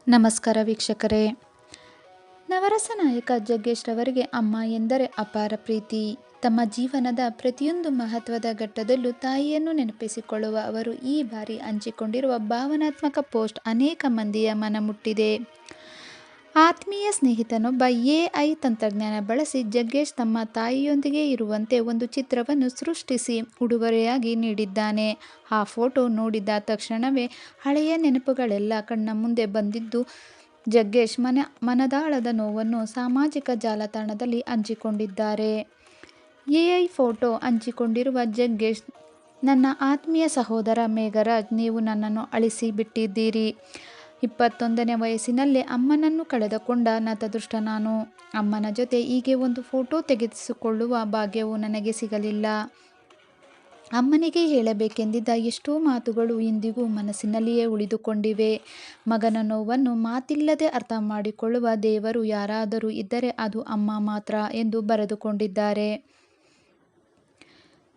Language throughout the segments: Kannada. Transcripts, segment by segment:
ನಮಸ್ಕಾರ ವೀಕ್ಷಕರೇ. ನವರಸ ನಾಯಕ ಜಗ್ಗೇಶ್ ರವರಿಗೆ ಅಮ್ಮ ಎಂದರೆ ಅಪಾರ ಪ್ರೀತಿ. ತಮ್ಮ ಜೀವನದ ಪ್ರತಿಯೊಂದು ಮಹತ್ವದ ಘಟ್ಟದಲ್ಲೂ ತಾಯಿಯನ್ನು ನೆನಪಿಸಿಕೊಳ್ಳುವ ಅವರು ಈ ಬಾರಿ ಹಂಚಿಕೊಂಡಿರುವ ಭಾವನಾತ್ಮಕ ಪೋಸ್ಟ್ ಅನೇಕ ಮಂದಿಯ ಮನ ಮುಟ್ಟಿದೆ. ಆತ್ಮೀಯ ಸ್ನೇಹಿತನೊಬ್ಬ ಎಐ ತಂತ್ರಜ್ಞಾನ ಬಳಸಿ ಜಗ್ಗೇಶ್ ತಮ್ಮ ತಾಯಿಯೊಂದಿಗೆ ಇರುವಂತೆ ಒಂದು ಚಿತ್ರವನ್ನು ಸೃಷ್ಟಿಸಿ ಉಡುಗೊರೆಯಾಗಿ ನೀಡಿದ್ದಾನೆ. ಆ ಫೋಟೋ ನೋಡಿದ ತಕ್ಷಣವೇ ಹಳೆಯ ನೆನಪುಗಳೆಲ್ಲ ಕಣ್ಣ ಮುಂದೆ ಬಂದಿದ್ದು ಜಗ್ಗೇಶ್ ಮನದಾಳದ ನೋವನ್ನು ಸಾಮಾಜಿಕ ಜಾಲತಾಣದಲ್ಲಿ ಹಂಚಿಕೊಂಡಿದ್ದಾರೆ. ಎಐ ಫೋಟೋ ಹಂಚಿಕೊಂಡಿರುವ ಜಗ್ಗೇಶ್, ನನ್ನ ಆತ್ಮೀಯ ಸಹೋದರ ಮೇಘರಾಜ್, ನೀವು ನನ್ನನ್ನು ಅಳಿಸಿ ಬಿಟ್ಟಿದ್ದೀರಿ. 21ನೇ ವಯಸ್ಸಿನಲ್ಲೇ ಅಮ್ಮನನ್ನು ಕಳೆದುಕೊಂಡ ನತದೃಷ್ಟ ನಾನು. ಅಮ್ಮನ ಜೊತೆ ಹೀಗೆ ಒಂದು ಫೋಟೋ ತೆಗೆಸಿಕೊಳ್ಳುವ ಭಾಗ್ಯವು ನನಗೆ ಸಿಗಲಿಲ್ಲ. ಅಮ್ಮನಿಗೆ ಹೇಳಬೇಕೆಂದಿದ್ದ ಎಷ್ಟೋ ಮಾತುಗಳು ಇಂದಿಗೂ ಮನಸ್ಸಿನಲ್ಲಿಯೇ ಉಳಿದುಕೊಂಡಿವೆ. ಮಗನ ನೋವನ್ನು ಮಾತಿಲ್ಲದೆ ಅರ್ಥ ಮಾಡಿಕೊಳ್ಳುವ ದೇವರು ಯಾರಾದರೂ ಇದ್ದರೆ ಅದು ಅಮ್ಮ ಮಾತ್ರ ಎಂದು ಬರೆದುಕೊಂಡಿದ್ದಾರೆ.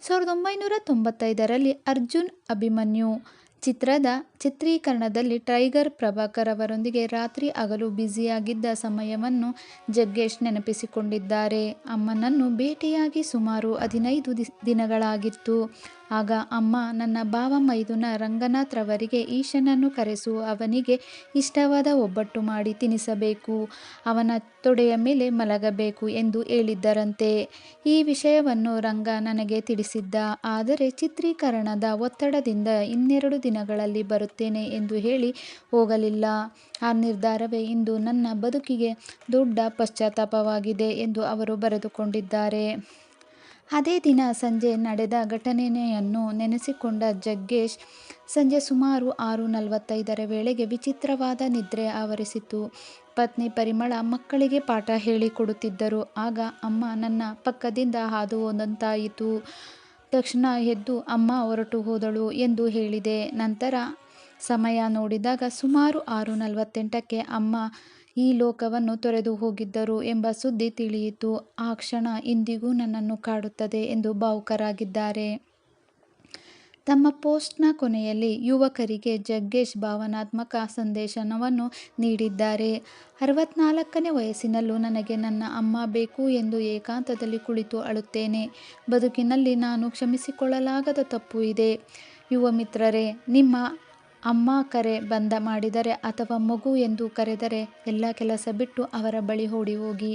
1995ರಲ್ಲಿ ಅರ್ಜುನ್ ಅಭಿಮನ್ಯು ಚಿತ್ರದ ಚಿತ್ರೀಕರಣದಲ್ಲಿ ಟೈಗರ್ ಪ್ರಭಾಕರ್ ಅವರೊಂದಿಗೆ ರಾತ್ರಿ ಹಗಲು ಬ್ಯುಸಿಯಾಗಿದ್ದ ಸಮಯವನ್ನು ಜಗ್ಗೇಶ್ ನೆನಪಿಸಿಕೊಂಡಿದ್ದಾರೆ. ಅಮ್ಮನನ್ನು ಭೇಟಿಯಾಗಿ ಸುಮಾರು 15 ದಿನಗಳಾಗಿತ್ತು. ಆಗ ಅಮ್ಮ, ನನ್ನ ಭಾವ ಮೈದುನ ರಂಗನಾಥ್ ರವರಿಗೆ ಈಶನನ್ನು ಕರೆಸು, ಅವನಿಗೆ ಇಷ್ಟವಾದ ಒಬ್ಬಟ್ಟು ಮಾಡಿ ತಿನ್ನಿಸಬೇಕು, ಅವನ ತೊಡೆಯ ಮೇಲೆ ಮಲಗಬೇಕು ಎಂದು ಹೇಳಿದ್ದರಂತೆ. ಈ ವಿಷಯವನ್ನು ರಂಗ ನನಗೆ ತಿಳಿಸಿದ್ದ. ಆದರೆ ಚಿತ್ರೀಕರಣದ ಒತ್ತಡದಿಂದ 2 ದಿನಗಳಲ್ಲಿ ಬರುತ್ತೇನೆ ಎಂದು ಹೇಳಿ ಹೋಗಲಿಲ್ಲ. ಆ ನಿರ್ಧಾರವೇ ಇಂದು ನನ್ನ ಬದುಕಿಗೆ ದೊಡ್ಡ ಪಶ್ಚಾತ್ತಾಪವಾಗಿದೆ ಎಂದು ಅವರು ಬರೆದುಕೊಂಡಿದ್ದಾರೆ. ಅದೇ ದಿನ ಸಂಜೆ ನಡೆದ ಘಟನೆಯನ್ನು ನೆನೆಸಿಕೊಂಡ ಜಗ್ಗೇಶ್, ಸಂಜೆ ಸುಮಾರು 6:45 ವೇಳೆಗೆ ವಿಚಿತ್ರವಾದ ನಿದ್ರೆ ಆವರಿಸಿತು. ಪತ್ನಿ ಪರಿಮಳ ಮಕ್ಕಳಿಗೆ ಪಾಠ ಹೇಳಿಕೊಡುತ್ತಿದ್ದರು. ಆಗ ಅಮ್ಮ ನನ್ನ ಪಕ್ಕದಿಂದ ಹಾದು ಹೋದಂತಾಯಿತು. ತಕ್ಷಣ ಎದ್ದು ಅಮ್ಮ ಹೊರಟು ಹೋದಳು ಎಂದು ಹೇಳಿದೆ. ನಂತರ ಸಮಯ ನೋಡಿದಾಗ ಸುಮಾರು 6:48ಕ್ಕೆ ಅಮ್ಮ ಈ ಲೋಕವನ್ನು ತೊರೆದು ಹೋಗಿದ್ದರು ಎಂಬ ಸುದ್ದಿ ತಿಳಿಯಿತು. ಆ ಕ್ಷಣ ಇಂದಿಗೂ ನನ್ನನ್ನು ಕಾಡುತ್ತದೆ ಎಂದು ಭಾವುಕರಾಗಿದ್ದಾರೆ. ತಮ್ಮ ಪೋಸ್ಟ್ನ ಕೊನೆಯಲ್ಲಿ ಯುವಕರಿಗೆ ಜಗ್ಗೇಶ್ ಭಾವನಾತ್ಮಕ ಸಂದೇಶವನ್ನು ನೀಡಿದ್ದಾರೆ. 64ನೇ ವಯಸ್ಸಿನಲ್ಲೂ ನನಗೆ ನನ್ನ ಅಮ್ಮ ಬೇಕು ಎಂದು ಏಕಾಂತದಲ್ಲಿ ಕುಳಿತು ಅಳುತ್ತೇನೆ. ಬದುಕಿನಲ್ಲಿ ನಾನು ಕ್ಷಮಿಸಿಕೊಳ್ಳಲಾಗದ ತಪ್ಪು ಇದೆ. ಯುವ ಮಿತ್ರರೇ, ನಿಮ್ಮ ಅಮ್ಮ ಕರೆ ಬಂದ್ ಮಾಡಿದರೆ ಅಥವಾ ಮಗು ಎಂದು ಕರೆದರೆ ಎಲ್ಲ ಕೆಲಸ ಬಿಟ್ಟು ಅವರ ಬಳಿ ಓಡಿ ಹೋಗಿ.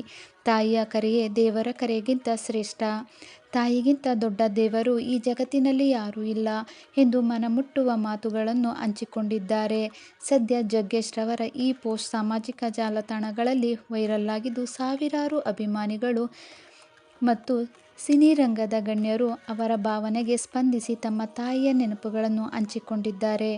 ತಾಯಿಯ ಕರೆಯೇ ದೇವರ ಕರೆಗಿಂತ ಶ್ರೇಷ್ಠ. ತಾಯಿಗಿಂತ ದೊಡ್ಡ ದೇವರು ಈ ಜಗತ್ತಿನಲ್ಲಿ ಯಾರೂ ಇಲ್ಲ ಎಂದು ಮನಮುಟ್ಟುವ ಮಾತುಗಳನ್ನು ಹಂಚಿಕೊಂಡಿದ್ದಾರೆ. ಸದ್ಯ ಜಗ್ಗೇಶ್ ರವರ ಈ ಪೋಸ್ಟ್ ಸಾಮಾಜಿಕ ಜಾಲತಾಣಗಳಲ್ಲಿ ವೈರಲ್ ಆಗಿದ್ದು, ಸಾವಿರಾರು ಅಭಿಮಾನಿಗಳು ಮತ್ತು ಸಿನಿರಂಗದ ಗಣ್ಯರು ಅವರ ಭಾವನೆಗೆ ಸ್ಪಂದಿಸಿ ತಮ್ಮ ತಾಯಿಯ ನೆನಪುಗಳನ್ನು ಹಂಚಿಕೊಂಡಿದ್ದಾರೆ.